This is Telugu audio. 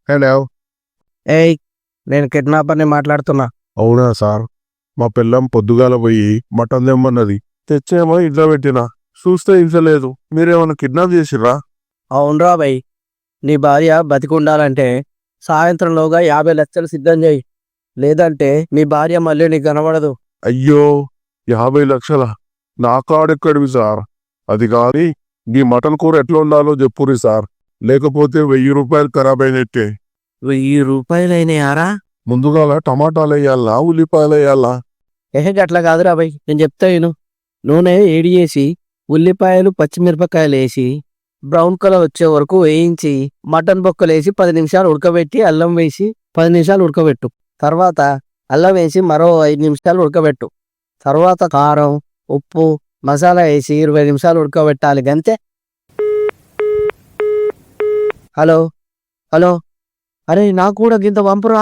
హలో. ఏయ్, నేను కిడ్నాపర్ని మాట్లాడుతున్నా. అవునా సార్? మా పిల్లం పొద్దుగాల పోయి మటన్ తెమ్మన్నది, తెచ్చేమో ఇంట్లో పెట్టినా. చూస్తే ఇంచలేదు. మీరేమన్నా కిడ్నాప్ చేసిర్రా? అవునరా భయ్, నీ భార్య బతికుండాలంటే సాయంత్రంలోగా 50 లక్షలు సిద్ధం చేయి. లేదంటే మీ భార్య మళ్ళీ నీకు కనబడదు. అయ్యో, 50 లక్షలా? నా కాడెక్కడివి సార్? అది కాని ఈ మటన్ కూర ఎట్లా ఉండాలో చెప్పుర్రి సార్, లేకపోతే 1000 రూపాయలు ఖరాబ్ అయినట్టే. 1000 రూపాయలైనాయారా? ముందుగాల టమాటాలు వేయాలా, ఉల్లిపాయలు వేయాలా? అట్లా కాదురా భయ్, నేను చెప్తా విను. నూనె ఏడి చేసి ఉల్లిపాయలు పచ్చిమిరపకాయలు వేసి బ్రౌన్ కలర్ వచ్చే వరకు వేయించి మటన్ బొక్కలు వేసి 10 నిమిషాలు ఉడకబెట్టి అల్లం వేసి 10 నిమిషాలు ఉడకబెట్టు. తర్వాత అల్లం వేసి మరో 5 నిమిషాలు ఉడకబెట్టు. తర్వాత కారం, ఉప్పు, మసాలా వేసి 20 నిమిషాలు ఉడకబెట్టాలి గంతే. హలో హలో, అరే నాకు కూడా గింత పంపురా.